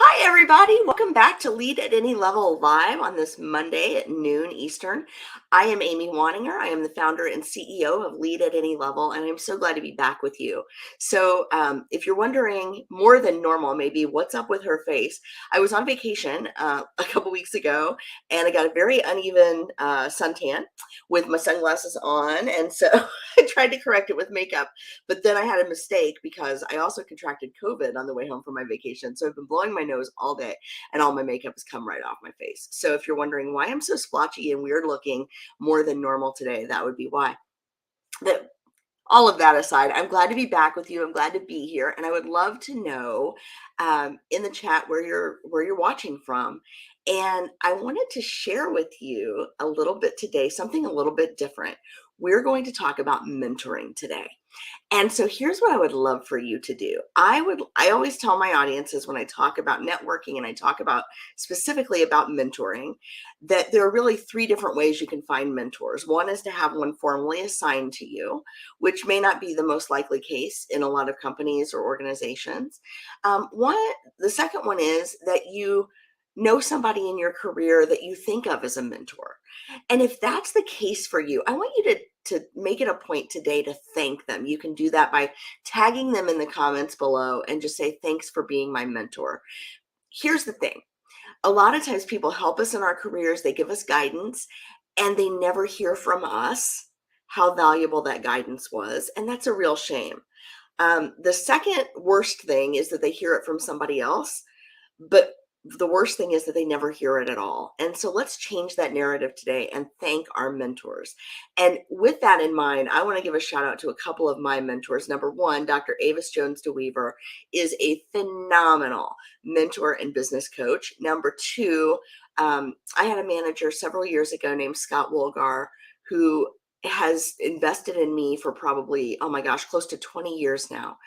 Hi, everybody. Welcome back to Lead at Any Level Live on this Monday at noon Eastern. I am Amy Waninger. I am the founder and CEO of Lead at Any Level, and I'm so glad to be back with you. So, if you're wondering more than normal, maybe what's up with her face, I was on vacation a couple weeks ago, and I got a very uneven suntan with my sunglasses on, and so I tried to correct it with makeup. But then I had a mistake because I also contracted COVID on the way home from my vacation. So I've been blowing my nose all day and all my makeup has come right off my face. So if you're wondering why I'm so splotchy and weird looking more than normal today, that would be why. But all of that aside, I'm glad to be back with you. I'm glad to be here, and I would love to know in the chat where you're watching from. And I wanted to share with you a little bit today, something a little bit different. We're going to talk about mentoring today. And so here's what I would love for you to do. I always tell my audiences when I talk about networking and I talk about specifically about mentoring that there are really three different ways you can find mentors. One is to have one formally assigned to you, which may not be the most likely case in a lot of companies or organizations. The second one is that you know somebody in your career that you think of as a mentor. And if that's the case for you, I want you to make it a point today to thank them. You can do that by tagging them in the comments below and just say, thanks for being my mentor. Here's the thing. A lot of times people help us in our careers, they give us guidance, and they never hear from us how valuable that guidance was. And that's a real shame. The second worst thing is that they hear it from somebody else, but the worst thing is that they never hear it at all. And so let's change that narrative today and thank our mentors. And with that in mind, I want to give a shout out to a couple of my mentors. Number one, Dr. Avis Jones DeWeaver is a phenomenal mentor and business coach. Number two, I had a manager several years ago named Scott Woolgar who has invested in me for probably, oh my gosh, close to 20 years now,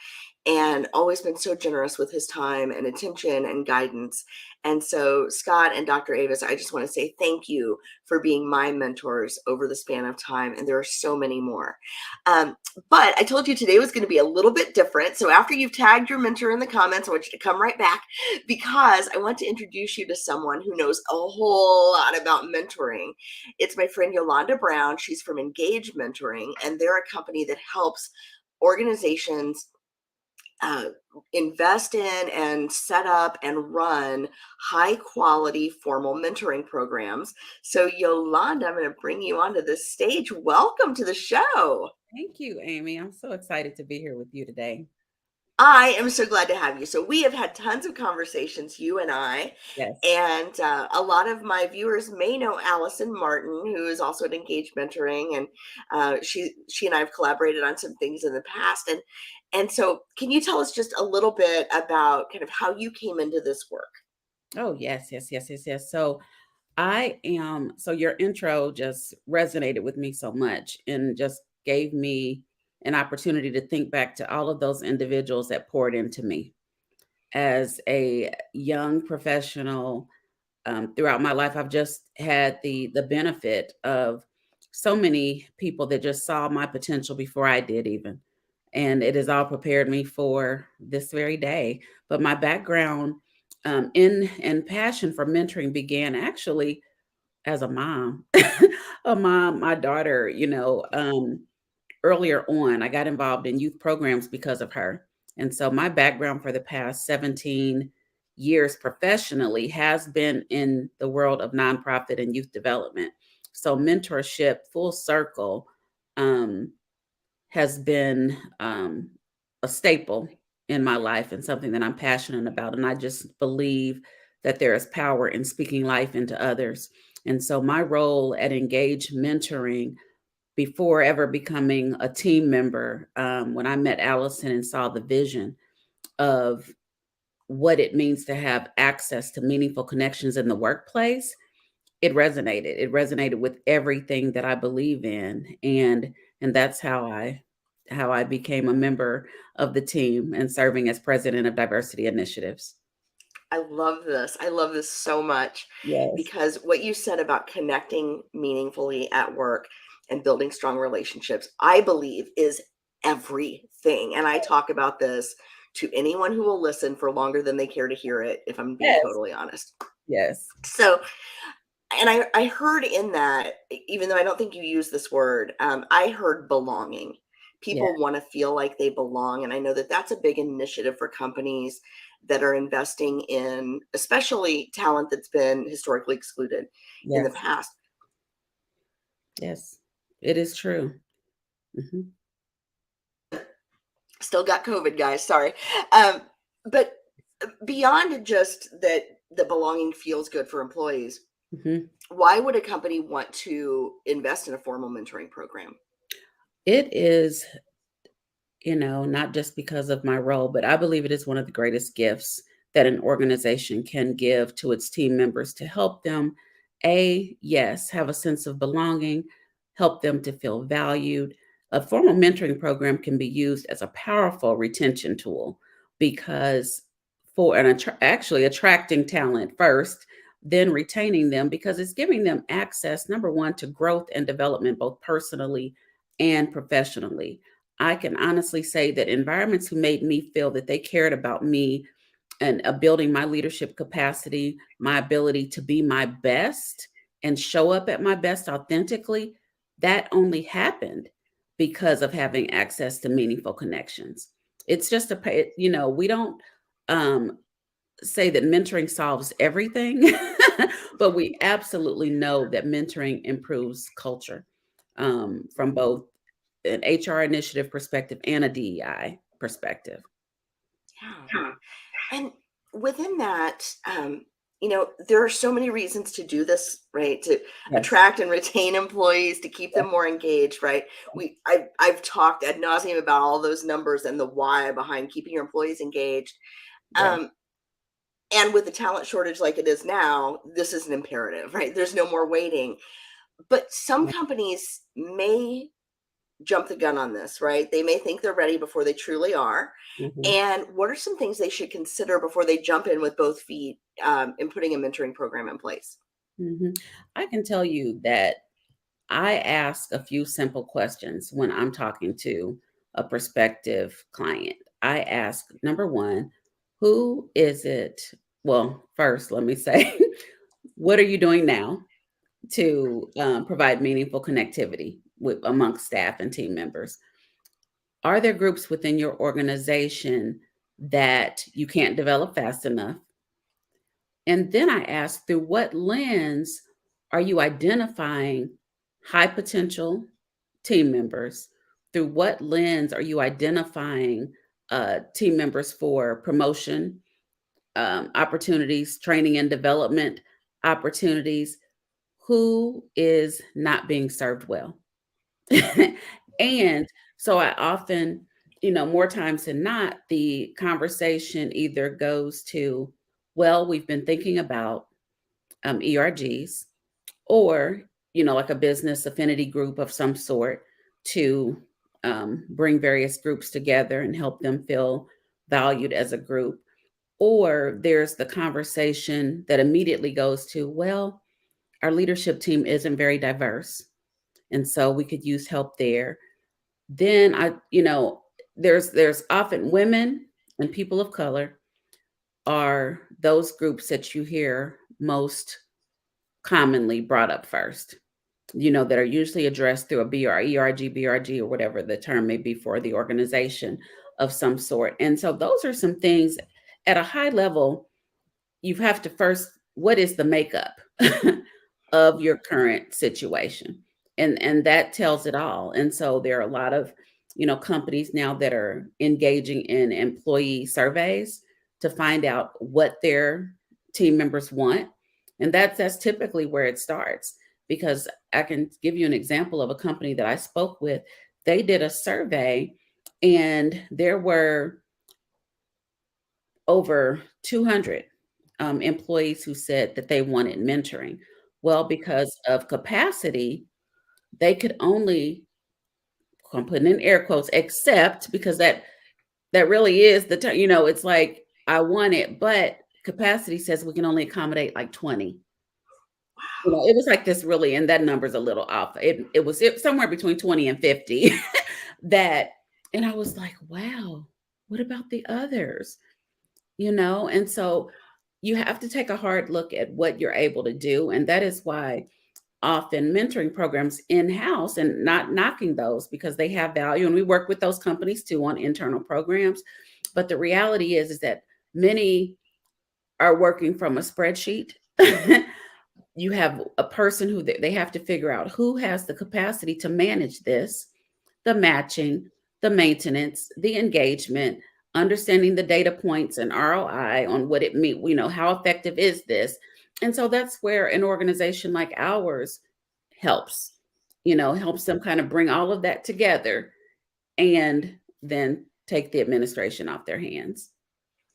and always been so generous with his time and attention and guidance. And so, Scott and Dr. Avis, I just want to say thank you for being my mentors over the span of time. And there are so many more. But I told you today was going to be a little bit different. So after you've tagged your mentor in the comments, I want you to come right back because I want to introduce you to someone who knows a whole lot about mentoring. It's my friend Yalonda Brown. She's from Engage Mentoring, and they're a company that helps organizations uh, invest in and set up and run high quality formal mentoring programs. So Yolanda, I'm going to bring you onto the stage. Welcome to the show. Thank you, Amy. I'm so excited to be here with you today. I am so glad to have you. So we have had tons of conversations, you and I, Yes. and a lot of my viewers may know Allison Martin, who is also at Engage Mentoring, and she and I have collaborated on some things in the past. And so, can you tell us just a little bit about kind of how you came into this work? Oh, yes. So your intro just resonated with me so much and just gave me an opportunity to think back to all of those individuals that poured into me as a young professional. Throughout my life, I've just had the benefit of so many people that just saw my potential before I did even. And it has all prepared me for this very day. But my background in and passion for mentoring began actually as a mom. A mom, my daughter, earlier on, I got involved in youth programs because of her. And so my background for the past 17 years professionally has been in the world of nonprofit and youth development. So mentorship, full circle, um, has been a staple in my life and something that I'm passionate about. And I just believe that there is power in speaking life into others. And so my role at Engage Mentoring before ever becoming a team member, when I met Allison and saw the vision of what it means to have access to meaningful connections in the workplace, it resonated. It resonated with everything that I believe in, and that's how I became a member of the team and serving as president of diversity initiatives. I love this. I love this so much Yes. because what you said about connecting meaningfully at work and building strong relationships, I believe is everything. And I talk about this to anyone who will listen for longer than they care to hear it, if I'm being Yes. totally honest. Yes. So, and I heard in that, even though I don't think you use this word, I heard belonging. Yeah. People want to feel like they belong. And I know that that's a big initiative for companies that are investing in, especially talent that's been historically excluded in the Yes. past. Yes. It is true. Mhm. Still got COVID, guys. Sorry. But beyond just that, the belonging feels good for employees, Mhm. why would a company want to invest in a formal mentoring program? It is, not just because of my role, but I believe it is one of the greatest gifts that an organization can give to its team members to help them, yes, have a sense of belonging, help them to feel valued. A formal mentoring program can be used as a powerful retention tool because for actually attracting talent first, then retaining them because it's giving them access, number one, to growth and development, both personally and professionally. I can honestly say that environments who made me feel that they cared about me and building my leadership capacity, my ability to be my best and show up at my best authentically, that only happened because of having access to meaningful connections. It's just we don't um, say that mentoring solves everything, but we absolutely know that mentoring improves culture from both an HR initiative perspective and a DEI perspective. Yeah. And within that, there are so many reasons to do this, right? To Yes. attract and retain employees, to keep them Yes. more engaged, right? I've talked ad nauseum about all those numbers and the why behind keeping your employees engaged. Yes. Um, and with the talent shortage like it is now, this is an imperative, right? There's no more waiting. But some companies may jump the gun on this, right? They may think they're ready before they truly are. Mhm. And what are some things they should consider before they jump in with both feet in putting a mentoring program in place? Mhm. I can tell you that I ask a few simple questions when I'm talking to a prospective client. I ask, number one, who is it? Well, first, let me say, what are you doing now to provide meaningful connectivity amongst staff and team members? Are there groups within your organization that you can't develop fast enough? And then I ask, through what lens are you identifying high potential team members? Through what lens are you identifying team members for promotion opportunities, training and development opportunities? Who is not being served well? And so I often, more times than not, the conversation either goes to, well, we've been thinking about ERGs or, like a business affinity group of some sort to bring various groups together and help them feel valued as a group. Or there's the conversation that immediately goes to, well, our leadership team isn't very diverse. And so we could use help there. Then there's often women and people of color are those groups that you hear most commonly brought up first, that are usually addressed through a BRG, or whatever the term may be for the organization of some sort. And so those are some things at a high level. You have to first, what is the makeup of your current situation? And that tells it all. And so there are a lot of, companies now that are engaging in employee surveys to find out what their team members want. And that's typically where it starts. Because I can give you an example of a company that I spoke with. They did a survey and there were over 200 employees who said that they wanted mentoring. Well, because of capacity, they could only, I'm putting in air quotes, accept, because that really is the term, it's like, I want it, but capacity says we can only accommodate like 20. It was like this really, and that number's a little off. It was somewhere between 20 and 50 that, and I was like, wow. What about the others? You know, and so you have to take a hard look at what you're able to do. And that is why often mentoring programs in-house, and not knocking those because they have value, and we work with those companies too on internal programs, but the reality is that many are working from a spreadsheet. You have a person who they have to figure out who has the capacity to manage this, the matching, the maintenance, the engagement, understanding the data points and ROI on what it means, you know, how effective is this? And so that's where an organization like ours helps, you know, helps them kind of bring all of that together and then take the administration off their hands.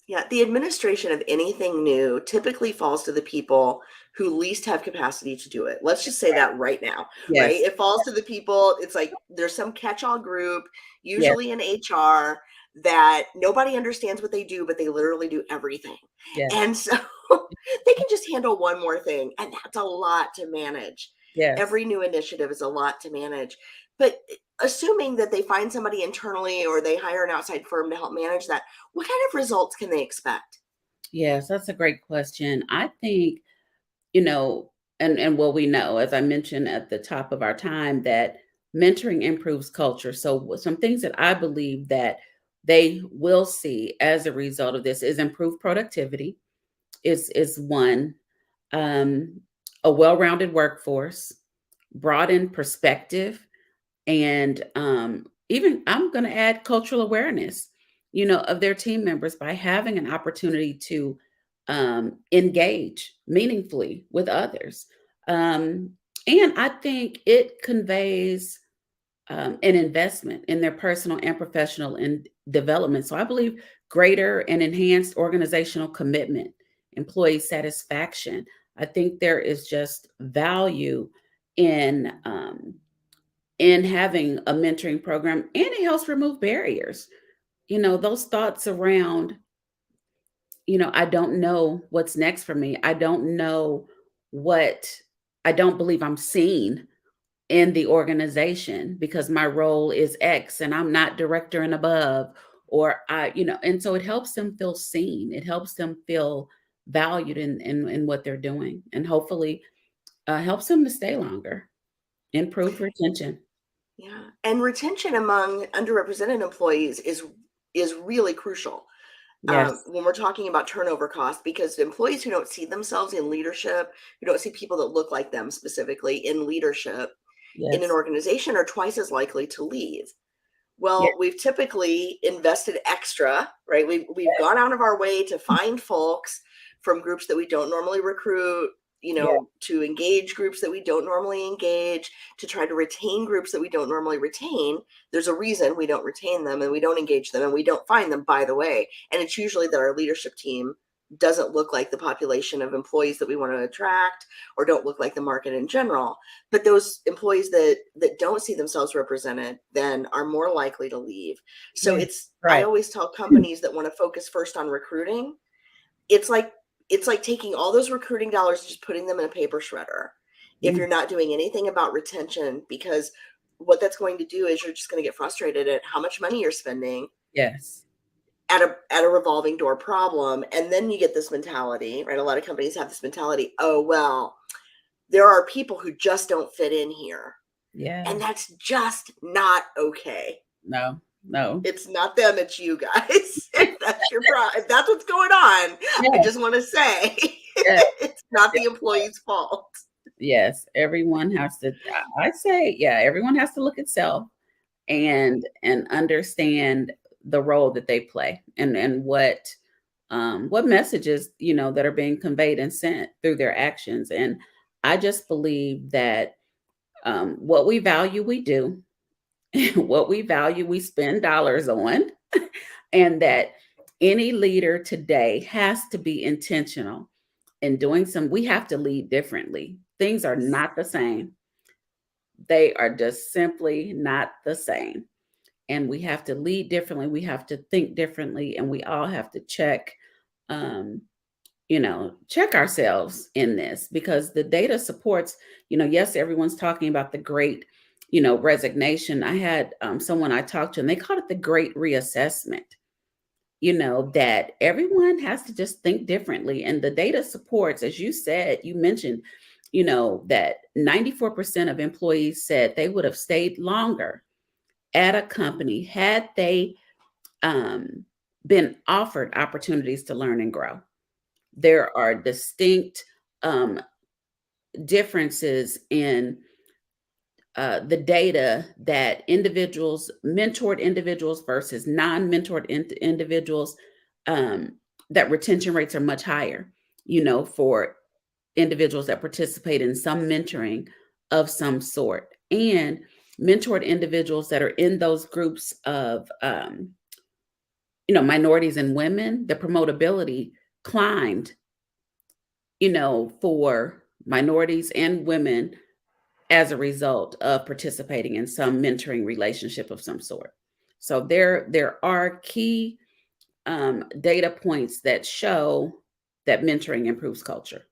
Yeah, the administration of anything new typically falls to the people who least have capacity to do it. Let's just say Right. that right now, right? Yes. It falls to the people, it's like there's some catch-all group, Yes. usually in HR, that nobody understands what they do, but they literally do everything. Yes. And so they can just handle one more thing, and that's a lot to manage. Yes. Every new initiative is a lot to manage. But assuming that they find somebody internally or they hire an outside firm to help manage that, what kind of results can they expect? Yes, that's a great question. I think, you know, and well, we know, as I mentioned at the top of our time, that mentoring improves culture. So some things that I believe that they will see as a result of this is improved productivity, is one, um, a well-rounded workforce, broadened perspective, and even I'm going to add cultural awareness, you know, of their team members by having an opportunity to engage meaningfully with others. Um, and I think it conveys an investment in their personal and professional development. So I believe greater and enhanced organizational commitment, employee satisfaction. I think there is just value in having a mentoring program, and it helps remove barriers. You know, those thoughts around, you know, I don't know what's next for me. I don't know what, I don't believe I'm seen in the organization because my role is X and I'm not director and above, or I, you know, and so it helps them feel seen. It helps them feel valued in what they're doing, and hopefully helps them to stay longer, improve retention. Yeah, and retention among underrepresented employees is really crucial Yes, when we're talking about turnover costs, because employees who don't see themselves in leadership, who don't see people that look like them specifically in leadership in an yes, organization, are twice as likely to leave. yes, Well, we've typically invested extra, right? We've yes, gone out of our way to find folks from groups that we don't normally recruit, yes, to engage groups that we don't normally engage, to try to retain groups that we don't normally retain. There's a reason we don't retain them and we don't engage them and we don't find them, by the way. And it's usually that our leadership team doesn't look like the population of employees that we want to attract, or don't look like the market in general. But those employees that don't see themselves represented then are more likely to leave. So yes, it's, I right. always tell companies that want to focus first on recruiting, it's like it's like taking all those recruiting dollars and just putting them in a paper shredder if Mm, you're not doing anything about retention, because what that's going to do is you're just going to get frustrated at how much money you're spending yes, at a revolving door problem. And then you get this mentality, right? A lot of companies have this mentality, oh well, there are people who just don't fit in here. yeah, And that's just not okay. no, no, It's not them, it's you guys. If that's your problem, if that's what's going on, I yes, just want to say yes, it's not the employee's fault. yes. Everyone has to. I say, yeah, everyone has to look at self and understand the role that they play, and what messages, you know, that are being conveyed and sent through their actions. And I just believe that what we value, we do. What we value, we spend dollars on, and that any leader today has to be intentional in doing some. We have to lead differently. Things are Yes. not the same. They are just simply not the same. And we have to lead differently. We have to think differently, and we all have to check, um, check ourselves in this, because the data supports, yes, everyone's talking about the great, resignation. I had someone I talked to, and they called it the great reassessment. that everyone has to just think differently. And the data supports, as you said, you mentioned, that 94% of employees said they would have stayed longer at a company had they um, been offered opportunities to learn and grow. There are distinct um, differences in the data that mentored individuals versus non-mentored individuals, um, that retention rates are much higher, for individuals that participate in some mentoring of some sort. And mentored individuals that are in those groups of, minorities and women, the promotability climbed, for minorities and women as a result of participating in some mentoring relationship of some sort. So there are key data points that show that mentoring improves culture.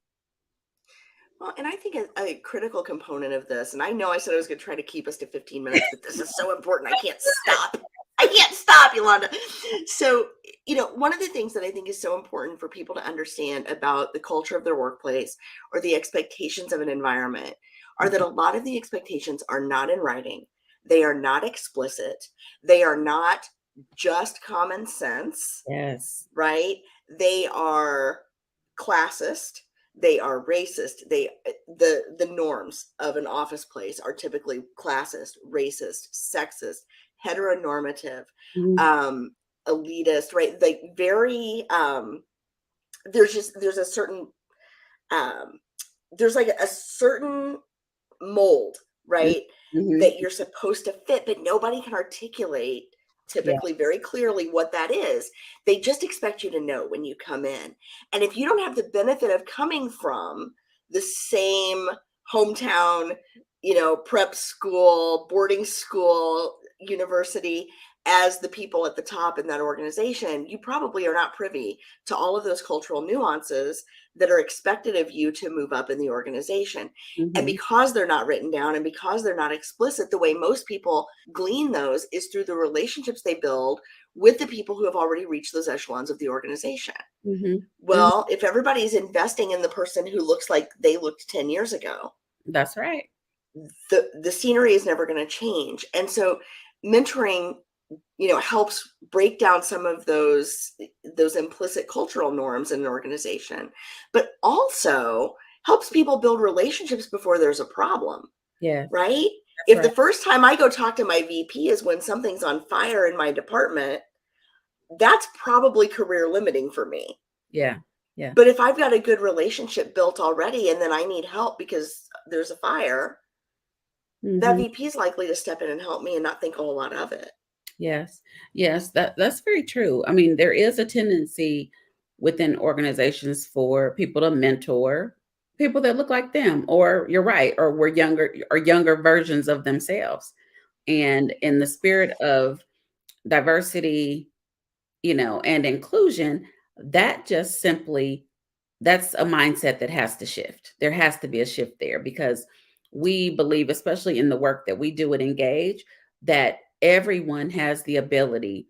Well, and I think a critical component of this, and I know I said I was going to try to keep us to 15 minutes, but this is so important. I can't stop. I can't stop, Yolanda. So, one of the things that I think is so important for people to understand about the culture of their workplace or the expectations of an environment are that a lot of the expectations are not in writing. They are not explicit. They are not just common sense, Yes. right? They are classist, they are racist. The norms of an office place are typically classist, racist, sexist, heteronormative, Mhm. um elitist, right? Like very there's a certain um there's like a certain mold, right? Mhm. That you're supposed to fit, but nobody can articulate Yeah. typically very clearly what that is. They just expect you to know when you come in. And if you don't have the benefit of coming from the same hometown, prep school, boarding school, university as the people at the top in that organization, you probably are not privy to all of those cultural nuances that are expected of you to move up in the organization. And Mhm. because they're not written down and because they're not explicit, the way most people glean those is through the relationships they build with the people who have already reached those echelons of the organization. Mhm. Mhm. Well, if everybody's investing in the person who looks like they looked 10 years ago, That's right. the scenery is never going to change. And so mentoring, helps break down some of those implicit cultural norms in an organization, but also helps people build relationships before there's a problem, Yes. right? That's If the right. first time I go talk to my VP is when something's on fire in my department, that's probably career limiting for me. Yeah. Yeah. But if I've got a good relationship built already and then I need help because there's a fire, that Mhm. VP is likely to step in and help me and not think a whole lot of it. Yes. Yes, that's very true. I mean, there is a tendency within organizations for people to mentor people that look like them, or you're right, or were younger versions of themselves. And in the spirit of diversity, and inclusion, that just simply that's a mindset that has to shift. There has to be a shift there because we believe, especially in the work that we do at Engage, that everyone has the ability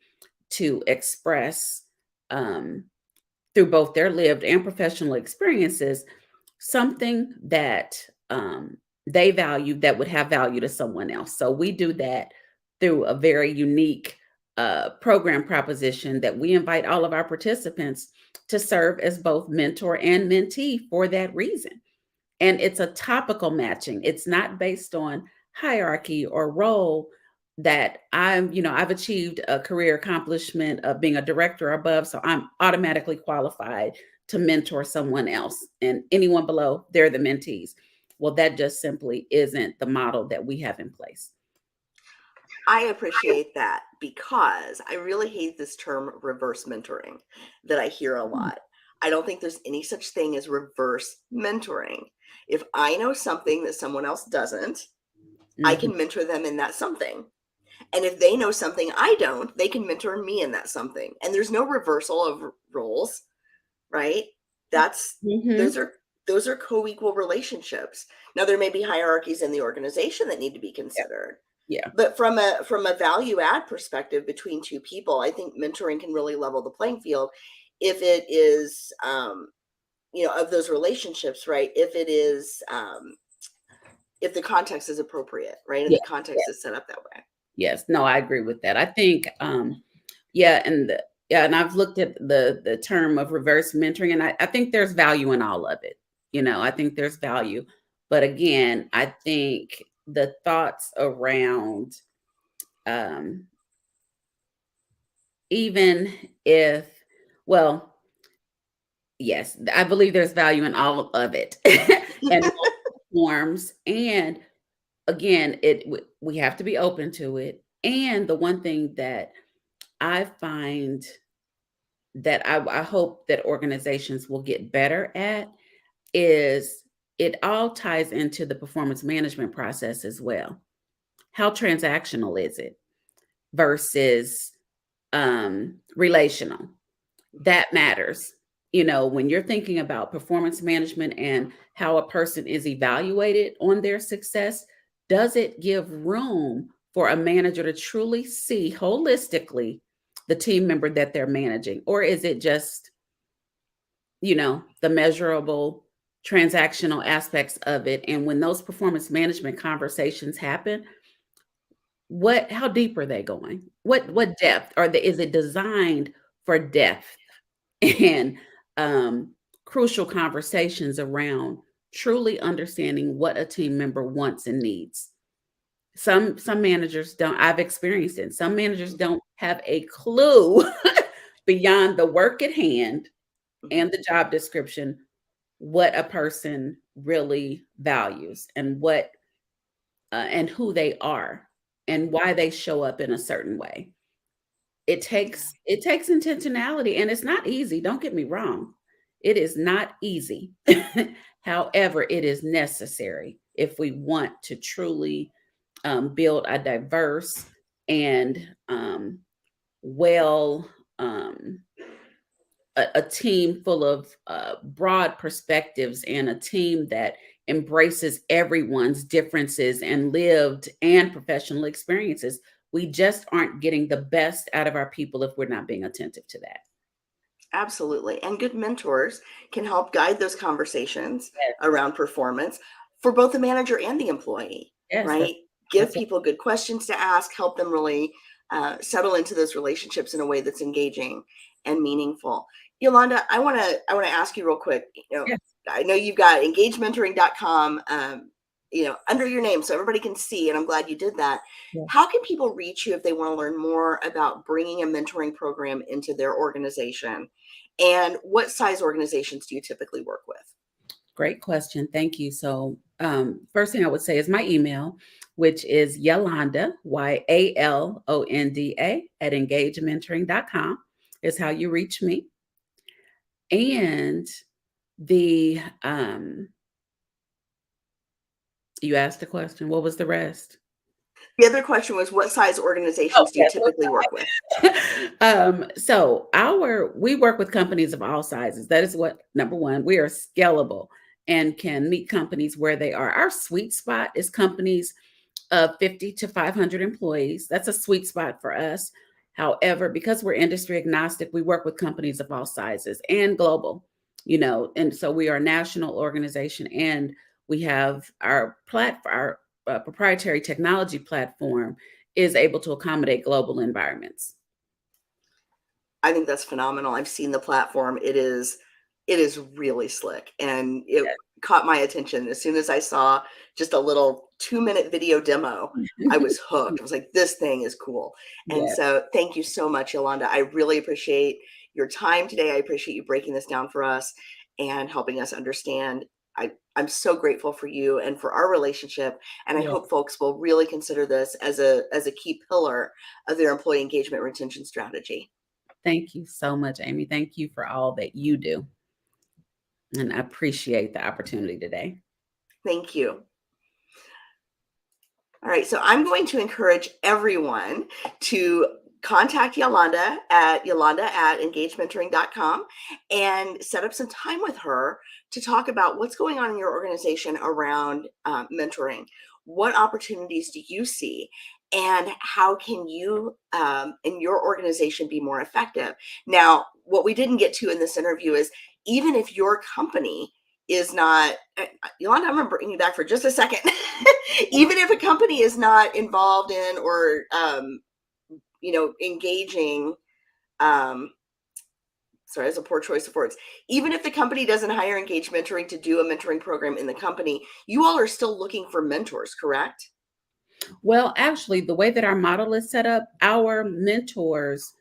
to express, um, through both their lived and professional experiences, something that they value that would have value to someone else. So we do that through a very unique program proposition that we invite all of our participants to serve as both mentor and mentee for that reason. And it's a topical matching. It's not based on hierarchy or role that I've achieved a career accomplishment of being a director above, so I'm automatically qualified to mentor someone else. And anyone below, they're the mentees. Well, that just simply isn't the model that we have in place. I appreciate that because I really hate this term reverse mentoring that I hear a lot. I don't think there's any such thing as reverse mentoring. If I know something that someone else doesn't, I Mhm. can mentor them in that something. And if they know something I don't, they can mentor me in that something. And there's no reversal of roles, right? That's those Mhm. are those are co-equal relationships. Now there may be hierarchies in the organization that need to be Yeah. considered, Yeah. But from a value add perspective between two people, I think mentoring can really level the playing field if it is, of those relationships, right? If it is, if the context is appropriate, right? And Yeah. the context is set up that way. Yes, no, I agree with that. I think, yeah, and I've looked at the term of reverse mentoring, and I think there's value in all of it. I think there's value, but again, I think the thoughts around, um, even if, well, yes, I believe there's value in all of it, and multiple forms, and again, we have to be open to it. And the one thing that I find that I hope that organizations will get better at is it all ties into the performance management process as well. How transactional is it versus relational? That matters. When you're thinking about performance management and how a person is evaluated on their success, does it give room for a manager to truly see holistically the team member that they're managing? Or is it just, the measurable transactional aspects of it? And when those performance management conversations happen, how deep are they going? What depth is it designed for depth and crucial conversations around truly understanding what a team member wants and needs. Some managers don't. I've experienced it. Some managers don't have a clue beyond the work at hand and the job description what a person really values and what and who they are and why they show up in a certain way. It takes intentionality, and it's not easy, don't get me wrong. It is not easy. However, it is necessary if we want to truly build a diverse and well a team full of broad perspectives and a team that embraces everyone's differences and lived and professional experiences. We just aren't getting the best out of our people if we're not being attentive to that. Absolutely. And good mentors can help guide those conversations Yes, around performance for both the manager and the employee, yes, right? Give that's people good questions to ask, help them really settle into those relationships in a way that's engaging and meaningful. Yolanda, I want to ask you real quick. yes, I know you've got engagementoring.com under your name so everybody can see, and I'm glad you did that. yes. How can people reach you if they want to learn more about bringing a mentoring program into their organization? And what size organizations do you typically work with? Great question. Thank you. So, first thing I would say is my email, which is Yalonda, Yalonda, at engagementoring.com is how you reach me. And the you asked the question, what was the rest? The other question was, what size Oh, organizations do you yes. typically work with? So we work with companies of all sizes. That is what number one, we are scalable and can meet companies where they are. Our sweet spot is companies of 50 to 500 employees. That's a sweet spot for us. However, because we're industry agnostic, we work with companies of all sizes and global, and so we are a national organization, and we have our proprietary technology platform is able to accommodate global environments. I think that's phenomenal. I've seen the platform. It is really slick, and it caught my attention as soon as I saw just a little 2-minute video demo. I was hooked. I was like, this thing is cool. And Yeah, so thank you so much, Yolanda. I really appreciate your time today. I appreciate you breaking this down for us and helping us understand. I'm so grateful for you and for our relationship. And I yeah. hope folks will really consider this as a key pillar of their employee engagement retention strategy. Thank you so much, Amy. Thank you for all that you do. And I appreciate the opportunity today. Thank you. All right, so I'm going to encourage everyone to contact Yolanda at engagementoring.com and set up some time with her to talk about what's going on in your organization around mentoring. What opportunities do you see? and how can you in your organization be more effective. Now, what we didn't get to in this interview is, even if your company is not, Yolanda, I'm going to bring you back for just a second. Even if a company is not involved in or engaging, sorry, that's a poor choice of words. Even if the company doesn't hire Engage Mentoring to do a mentoring program in the company, you all are still looking for mentors, correct? Well, actually, the way that our model is set up, our mentors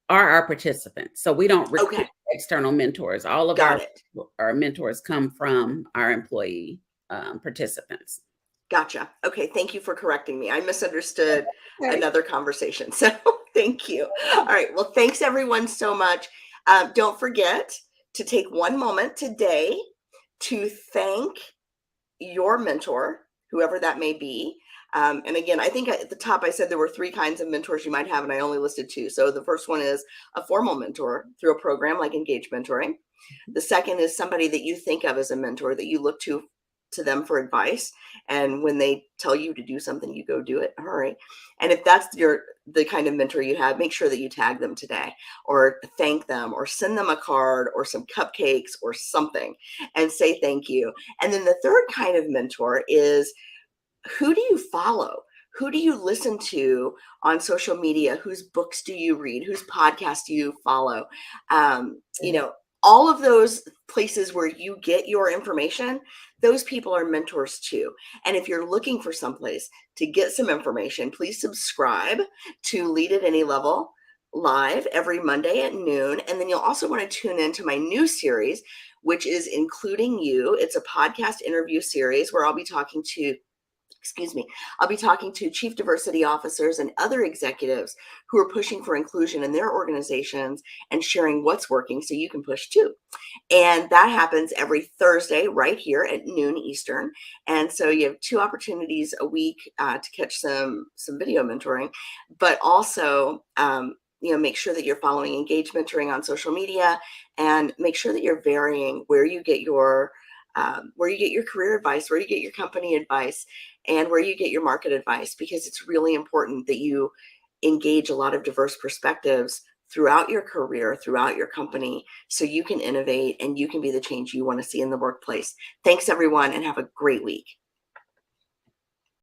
are our participants. So we don't recruit Okay, external mentors. All of got it. our mentors come from our employee participants. Gotcha. Okay, thank you for correcting me. I misunderstood Okay. another conversation. So thank you. All right. Well, thanks everyone so much. Don't forget to take one moment today to thank your mentor, whoever that may be. And again, I think at the top I said there were three kinds of mentors you might have, and I only listed two. So the first one is a formal mentor through a program like Engage Mentoring. The second is somebody that you think of as a mentor, that you look to them for advice, and when they tell you to do something, you go do it. All right. And if that's the kind of mentor you have, make sure that you tag them today, or thank them, or send them a card or some cupcakes or something, and say thank you. And then the third kind of mentor is, who do you follow? Who do you listen to on social media? Whose books do you read? Whose podcasts do you follow? All of those places where you get your information, those people are mentors too. And if you're looking for someplace to get some information, please subscribe to Lead at Any Level live every Monday at noon. And then you'll also want to tune into my new series, which is Including You. It's a podcast interview series where I'll be talking to chief diversity officers and other executives who are pushing for inclusion in their organizations and sharing what's working so you can push too. And that happens every Thursday right here at noon Eastern. And so you have two opportunities a week to catch some video mentoring, but also make sure that you're following Engage Mentoring on social media, and make sure that you're varying where you get your career advice, where you get your company advice, and where you get your market advice, because it's really important that you engage a lot of diverse perspectives throughout your career, throughout your company, so you can innovate and you can be the change you want to see in the workplace. Thanks, everyone, and have a great week.